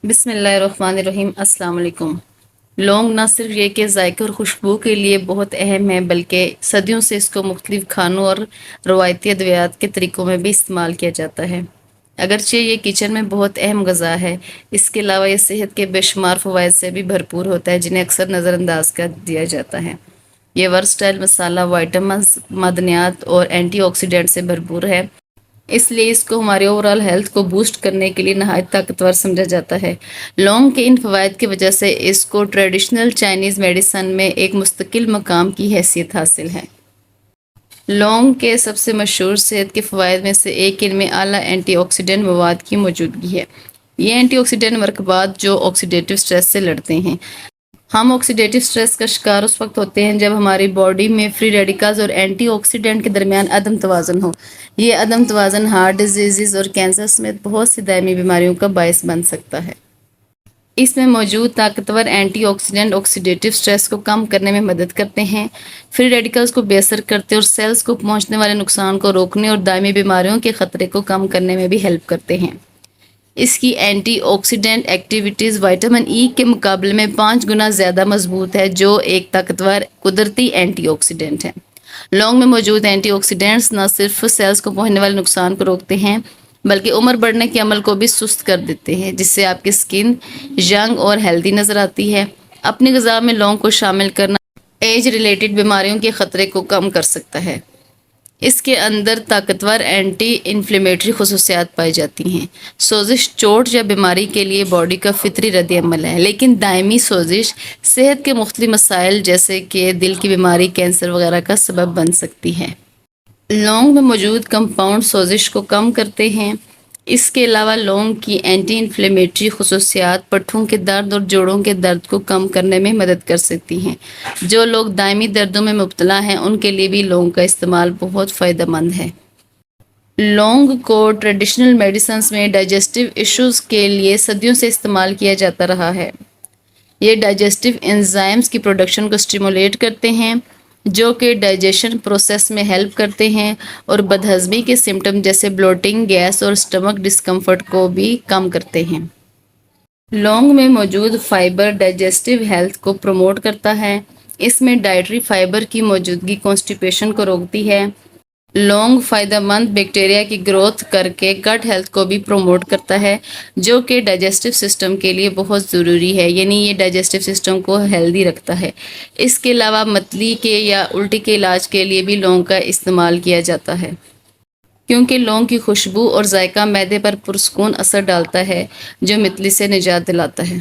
بسم اللہ الرحمن الرحیم۔ السلام علیکم۔ لونگ نہ صرف یہ کہ ذائقے اور خوشبو کے لیے بہت اہم ہے، بلکہ صدیوں سے اس کو مختلف کھانوں اور روایتی ادویات کے طریقوں میں بھی استعمال کیا جاتا ہے۔ اگرچہ یہ کچن میں بہت اہم غذا ہے، اس کے علاوہ یہ صحت کے بے شمار فوائد سے بھی بھرپور ہوتا ہے، جنہیں اکثر نظر انداز کر دیا جاتا ہے۔ یہ ورسٹائل مسالہ وائٹامنز، معدنیات اور اینٹی آکسیڈنٹ سے بھرپور ہے، اس لیے اس کو ہمارے اوورآل ہیلتھ کو بوسٹ کرنے کے لیے نہایت طاقتور سمجھا جاتا ہے۔ لونگ کے ان فوائد کی وجہ سے اس کو ٹریڈیشنل چائنیز میڈیسن میں ایک مستقل مقام کی حیثیت حاصل ہے۔ لونگ کے سب سے مشہور صحت کے فوائد میں سے ایک ان میں اعلیٰ اینٹی آکسیڈنٹ مواد کی موجودگی ہے۔ یہ اینٹی آکسیڈنٹ مرکبات جو آکسیڈیٹیو سٹریس سے لڑتے ہیں۔ ہم آکسیڈیٹیو سٹریس کا شکار اس وقت ہوتے ہیں جب ہماری باڈی میں فری ریڈیکلز اور اینٹی آکسیڈنٹ کے درمیان عدم توازن ہو۔ یہ عدم توازن ہارٹ ڈیزیز اور کینسر سمیت بہت سی دائمی بیماریوں کا باعث بن سکتا ہے۔ اس میں موجود طاقتور اینٹی آکسیڈنٹ آکسیڈیٹیو سٹریس کو کم کرنے میں مدد کرتے ہیں، فری ریڈیکلز کو بے اثر کرتے اور سیلز کو پہنچنے والے نقصان کو روکنے اور دائمی بیماریوں کے خطرے کو کم کرنے میں بھی ہیلپ کرتے ہیں۔ اس کی antioxidant activities vitamin E کے مقابلے میں 5 گنا زیادہ مضبوط ہے، جو ایک طاقتور قدرتی اینٹی آکسیڈنٹ ہے۔ لونگ میں موجود اینٹی آکسیڈنٹس نہ صرف سیلز کو پہنچنے والے نقصان کو روکتے ہیں، بلکہ عمر بڑھنے کے عمل کو بھی سست کر دیتے ہیں، جس سے آپ کی سکن ینگ اور ہیلدی نظر آتی ہے۔ اپنی غذا میں لونگ کو شامل کرنا ایج ریلیٹڈ بیماریوں کے خطرے کو کم کر سکتا ہے۔ اس کے اندر طاقتور اینٹی انفلیمیٹری خصوصیات پائی جاتی ہیں۔ سوزش چوٹ یا بیماری کے لیے باڈی کا فطری رد عمل ہے، لیکن دائمی سوزش صحت کے مختلف مسائل جیسے کہ دل کی بیماری، کینسر وغیرہ کا سبب بن سکتی ہے۔ لونگ میں موجود کمپاؤنڈ سوزش کو کم کرتے ہیں۔ اس کے علاوہ لونگ کی اینٹی انفلیمیٹری خصوصیات پٹھوں کے درد اور جوڑوں کے درد کو کم کرنے میں مدد کر سکتی ہیں۔ جو لوگ دائمی دردوں میں مبتلا ہیں ان کے لیے بھی لونگ کا استعمال بہت فائدہ مند ہے۔ لونگ کو ٹریڈیشنل میڈیسنز میں ڈائجسٹیو ایشوز کے لیے صدیوں سے استعمال کیا جاتا رہا ہے۔ یہ ڈائجسٹیو انزائمز کی پروڈکشن کو سٹیمولیٹ کرتے ہیں، جو کہ ڈائجیشن پروسیس میں ہیلپ کرتے ہیں اور بدہضمی کے سمٹم جیسے بلوٹنگ، گیس اور سٹمک ڈسکمفرٹ کو بھی کم کرتے ہیں۔ لونگ میں موجود فائبر ڈائجسٹیو ہیلتھ کو پروموٹ کرتا ہے۔ اس میں ڈائٹری فائبر کی موجودگی کانسٹیپیشن کو روکتی ہے۔ لونگ فائدہ مند بیکٹیریا کی گروتھ کر کے گٹ ہیلتھ کو بھی پروموٹ کرتا ہے، جو کہ ڈائجسٹیو سسٹم کے لیے بہت ضروری ہے، یعنی یہ ڈائجسٹیو سسٹم کو ہیلدی رکھتا ہے۔ اس کے علاوہ متلی کے یا الٹی کے علاج کے لیے بھی لونگ کا استعمال کیا جاتا ہے، کیونکہ لونگ کی خوشبو اور ذائقہ معدے پر پرسکون اثر ڈالتا ہے، جو متلی سے نجات دلاتا ہے۔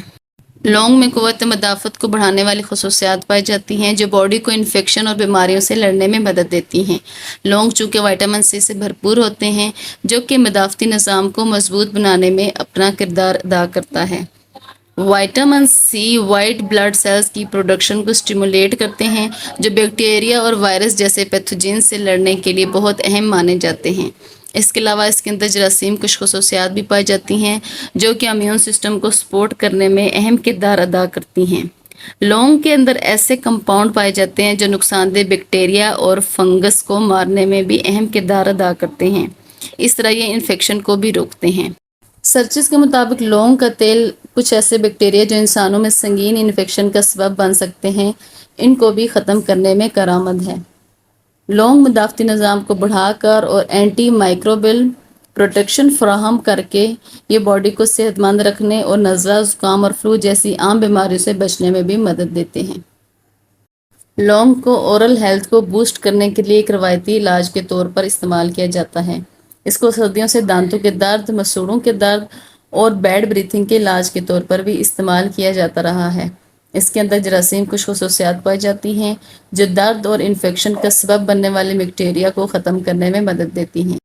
لونگ میں قوت مدافعت کو بڑھانے والی خصوصیات پائی جاتی ہیں، جو باڈی کو انفیکشن اور بیماریوں سے لڑنے میں مدد دیتی ہیں۔ لونگ چونکہ وٹامن سی سے بھرپور ہوتے ہیں، جو کہ مدافعتی نظام کو مضبوط بنانے میں اپنا کردار ادا کرتا ہے۔ Vitamin C white blood cells کی پروڈکشن کو سٹیمولیٹ کرتے ہیں، جو بیکٹیریا اور وائرس جیسے پیتھوجن سے لڑنے کے لیے بہت اہم مانے جاتے ہیں۔ اس کے علاوہ اس کے اندر جراثیم کش خصوصیات بھی پائی جاتی ہیں، جو کہ امیون سسٹم کو سپورٹ کرنے میں اہم کردار ادا کرتی ہیں۔ لونگ کے اندر ایسے کمپاؤنڈ پائے جاتے ہیں جو نقصان دہ بیکٹیریا اور فنگس کو مارنے میں بھی اہم کردار ادا کرتے ہیں، اس طرح یہ انفیکشن کو بھی روکتے ہیں۔ سرچز کے مطابق لونگ کا تیل کچھ ایسے بیکٹیریا جو انسانوں میں سنگین انفیکشن کا سبب بن سکتے ہیں، ان کو بھی ختم کرنے میں کارآمد ہے۔ لونگ مدافعتی نظام کو بڑھا کر اور اینٹی مائکروبیل پروٹیکشن فراہم کر کے یہ باڈی کو صحت مند رکھنے اور نزلہ، زکام اور فلو جیسی عام بیماریوں سے بچنے میں بھی مدد دیتے ہیں۔ لونگ کو اورل ہیلتھ کو بوسٹ کرنے کے لیے ایک روایتی علاج کے طور پر استعمال کیا جاتا ہے۔ اس کو صدیوں سے دانتوں کے درد، مسوڑوں کے درد اور بیڈ بریتھنگ کے علاج کے طور پر بھی استعمال کیا جاتا رہا ہے۔ اس کے اندر جراثیم کش خصوصیات پائی جاتی ہیں، جو درد اور انفیکشن کا سبب بننے والے بیکٹیریا کو ختم کرنے میں مدد دیتی ہیں۔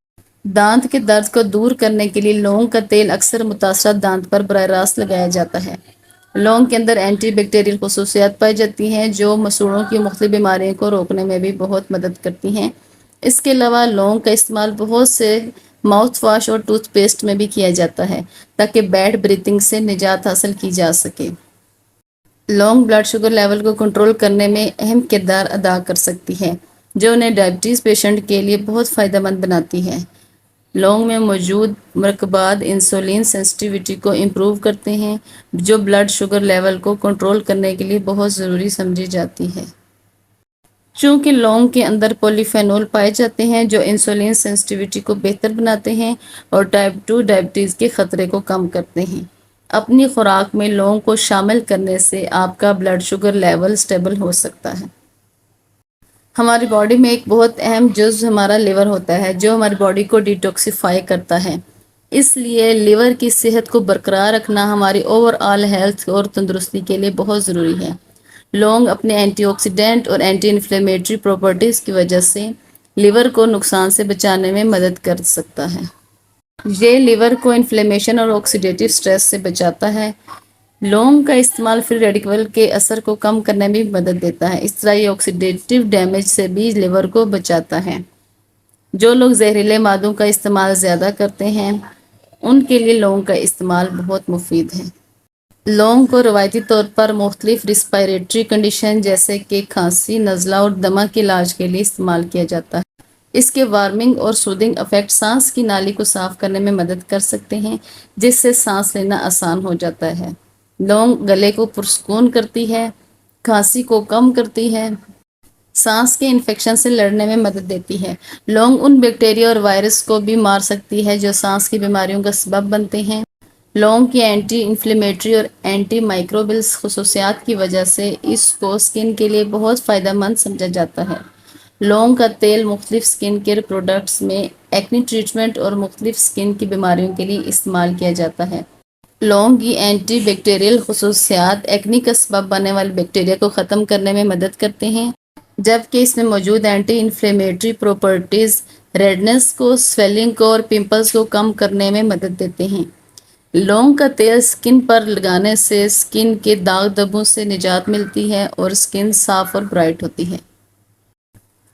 دانت کے درد کو دور کرنے کے لیے لونگ کا تیل اکثر متاثرہ دانت پر براہ راست لگایا جاتا ہے۔ لونگ کے اندر اینٹی بیکٹیریل خصوصیات پائی جاتی ہیں، جو مسوڑوں کی مختلف بیماریوں کو روکنے میں بھی بہت مدد کرتی ہیں۔ اس کے علاوہ لونگ کا استعمال بہت سے ماؤتھ واش اور ٹوتھ پیسٹ میں بھی کیا جاتا ہے، تاکہ بیڈ بریتھنگ سے نجات حاصل کی جا سکے۔ لونگ بلڈ شوگر لیول کو کنٹرول کرنے میں اہم کردار ادا کر سکتی ہے، جو انہیں ڈائبٹیز پیشنٹ کے لیے بہت فائدہ مند بناتی ہے۔ لونگ میں موجود مرکبات انسولین سینسٹیویٹی کو امپروو کرتے ہیں، جو بلڈ شوگر لیول کو کنٹرول کرنے کے لیے بہت ضروری سمجھی جاتی ہے۔ چونکہ لونگ کے اندر پولی فینول پائے جاتے ہیں جو انسولین سینسٹیویٹی کو بہتر بناتے ہیں اور ٹائپ 2 ڈائبٹیز کے خطرے کو کم کرتے ہیں۔ اپنی خوراک میں لونگ کو شامل کرنے سے آپ کا بلڈ شوگر لیول سٹیبل ہو سکتا ہے۔ ہماری باڈی میں ایک بہت اہم جزو ہمارا لیور ہوتا ہے جو ہماری باڈی کو ڈیٹاکسیفائی کرتا ہے۔ اس لیے لیور کی صحت کو برقرار رکھنا ہماری اوور آل ہیلتھ اور تندرستی کے لیے بہت ضروری ہے۔ لونگ اپنے اینٹی آکسیڈنٹ اور اینٹی انفلیمیٹری پراپرٹیز کی وجہ سے لیور کو نقصان سے بچانے میں مدد کر سکتا ہے۔ یہ لیور کو انفلیمیشن اور آکسیڈیٹیو سٹریس سے بچاتا ہے۔ لونگ کا استعمال فری ریڈیکل کے اثر کو کم کرنے میں بھی مدد دیتا ہے۔ اس طرح یہ آکسیڈیٹیو ڈیمیج سے بھی لیور کو بچاتا ہے۔ جو لوگ زہریلے مادوں کا استعمال زیادہ کرتے ہیں ان کے لیے لونگ کا استعمال بہت مفید ہے۔ لونگ کو روایتی طور پر مختلف ریسپائریٹری کنڈیشن جیسے کہ کھانسی، نزلہ اور دمہ کے علاج کے لیے استعمال کیا جاتا ہے۔ اس کے وارمنگ اور سودنگ افیکٹ سانس کی نالی کو صاف کرنے میں مدد کر سکتے ہیں جس سے سانس لینا آسان ہو جاتا ہے۔ لونگ گلے کو پرسکون کرتی ہے، کھانسی کو کم کرتی ہے، سانس کے انفیکشن سے لڑنے میں مدد دیتی ہے۔ لونگ ان بیکٹیریا اور وائرس کو بھی مار سکتی ہے جو سانس کی بیماریوں کا سبب بنتے ہیں۔ لونگ کی اینٹی انفلیمیٹری اور اینٹی مائکروبیل خصوصیات کی وجہ سے اس کو سکن کے لیے بہت فائدہ مند سمجھا جاتا ہے۔ لونگ کا تیل مختلف سکن کیئر پروڈکٹس میں ایکنی ٹریٹمنٹ اور مختلف سکن کی بیماریوں کے لیے استعمال کیا جاتا ہے۔ لونگ کی اینٹی بیکٹیریل خصوصیات ایکنی کا سبب بننے والے بیکٹیریا کو ختم کرنے میں مدد کرتے ہیں، جبکہ اس میں موجود اینٹی انفلیمیٹری پراپرٹیز ریڈنس کو، سویلنگ کو اور پمپلز کو کم کرنے میں مدد دیتے ہیں۔ لونگ کا تیل سکن پر لگانے سے سکن کے داغ دھبوں سے نجات ملتی ہے اور سکن صاف اور برائٹ ہوتی ہے۔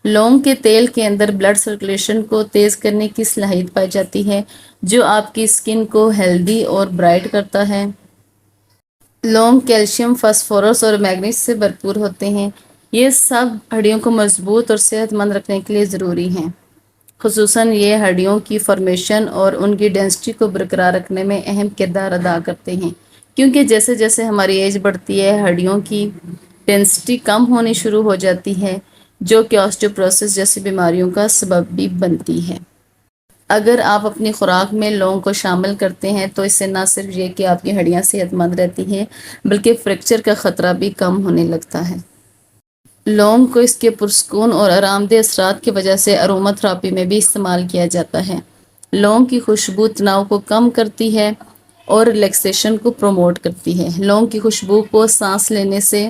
لونگ کے تیل کے اندر بلڈ سرکولیشن کو تیز کرنے کی صلاحیت پائی جاتی ہے جو آپ کی سکن کو ہیلدی اور برائٹ کرتا ہے۔ لونگ کیلشیم، فاسفورس اور میگنیز سے بھرپور ہوتے ہیں۔ یہ سب ہڈیوں کو مضبوط اور صحت مند رکھنے کے لیے ضروری ہیں۔ خصوصاً یہ ہڈیوں کی فارمیشن اور ان کی ڈینسٹی کو برقرار رکھنے میں اہم کردار ادا کرتے ہیں، کیونکہ جیسے جیسے ہماری ایج بڑھتی ہے ہڈیوں کی ڈینسٹی کم ہونی شروع ہو جاتی ہے جو کہ آسٹیوپروسس جیسی بیماریوں کا سبب بھی بنتی ہے۔ اگر آپ اپنی خوراک میں لونگ کو شامل کرتے ہیں تو اس سے نہ صرف یہ کہ آپ کی ہڈیاں صحت مند رہتی ہیں بلکہ فریکچر کا خطرہ بھی کم ہونے لگتا ہے۔ لونگ کو اس کے پرسکون اور آرام دہ اثرات کی وجہ سے اروما تھراپی میں بھی استعمال کیا جاتا ہے۔ لونگ کی خوشبو تناؤ کو کم کرتی ہے اور ریلیکسیشن کو پروموٹ کرتی ہے۔ لونگ کی خوشبو کو سانس لینے سے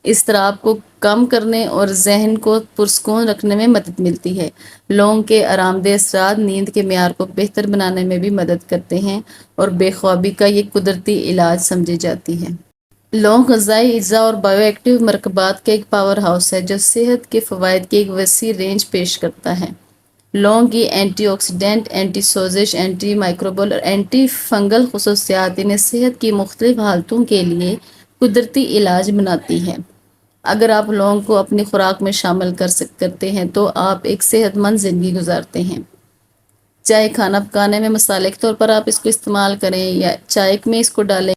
اضطراب کو کم کرنے اور ذہن کو پرسکون رکھنے میں مدد ملتی ہے۔ لونگ کے آرام دہ اثرات نیند کے معیار کو بہتر بنانے میں بھی مدد کرتے ہیں اور بے خوابی کا یہ قدرتی علاج سمجھی جاتی ہے۔ لونگ غذائی اجزاء اور بائیو ایکٹیو مرکبات کا ایک پاور ہاؤس ہے جو صحت کے فوائد کی ایک وسیع رینج پیش کرتا ہے۔ لونگ کی اینٹی آکسیڈنٹ، اینٹی سوزش، اینٹی مائکروبل اور اینٹی فنگل خصوصیات انہیں صحت کی مختلف حالتوں کے لیے قدرتی علاج بناتی ہے۔ اگر آپ لونگ کو اپنی خوراک میں شامل کرتے ہیں تو آپ ایک صحت مند زندگی گزارتے ہیں۔ چاہے کھانا پکانے میں مسالے کے طور پر آپ اس کو استعمال کریں یا چائے میں اس کو ڈالیں،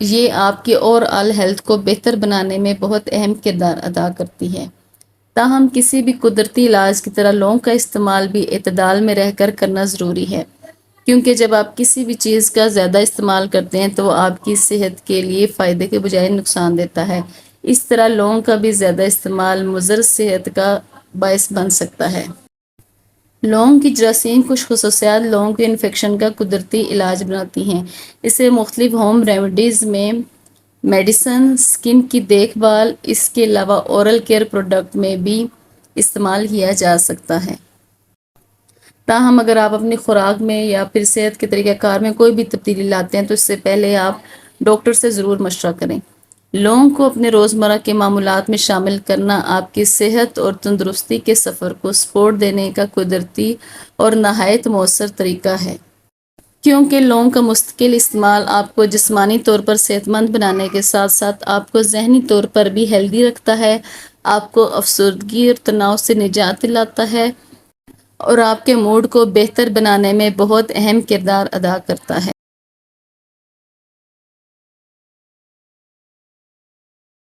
یہ آپ کی اوور آل ہیلتھ کو بہتر بنانے میں بہت اہم کردار ادا کرتی ہے۔ تاہم کسی بھی قدرتی علاج کی طرح لونگ کا استعمال بھی اعتدال میں رہ کر کرنا ضروری ہے، کیونکہ جب آپ کسی بھی چیز کا زیادہ استعمال کرتے ہیں تو وہ آپ کی صحت کے لیے فائدے کے بجائے نقصان دیتا ہے۔ اس طرح لونگ کا بھی زیادہ استعمال مضر صحت کا باعث بن سکتا ہے۔ لونگ کی جراثیم کش خصوصیات لونگ کے انفیکشن کا قدرتی علاج بناتی ہیں۔ اسے مختلف ہوم ریمیڈیز میں، میڈیسن، سکن کی دیکھ بھال، اس کے علاوہ اورل کیئر پروڈکٹ میں بھی استعمال کیا جا سکتا ہے۔ تاہم اگر آپ اپنی خوراک میں یا پھر صحت کے طریقہ کار میں کوئی بھی تبدیلی لاتے ہیں تو اس سے پہلے آپ ڈاکٹر سے ضرور مشورہ کریں۔ لونگ کو اپنے روزمرہ کے معمولات میں شامل کرنا آپ کی صحت اور تندرستی کے سفر کو سپورٹ دینے کا قدرتی اور نہایت مؤثر طریقہ ہے، کیونکہ لونگ کا مستقل استعمال آپ کو جسمانی طور پر صحت مند بنانے کے ساتھ ساتھ آپ کو ذہنی طور پر بھی ہیلدی رکھتا ہے، آپ کو افسردگی اور تناؤ سے نجات دلاتا ہے اور آپ کے موڈ کو بہتر بنانے میں بہت اہم کردار ادا کرتا ہے۔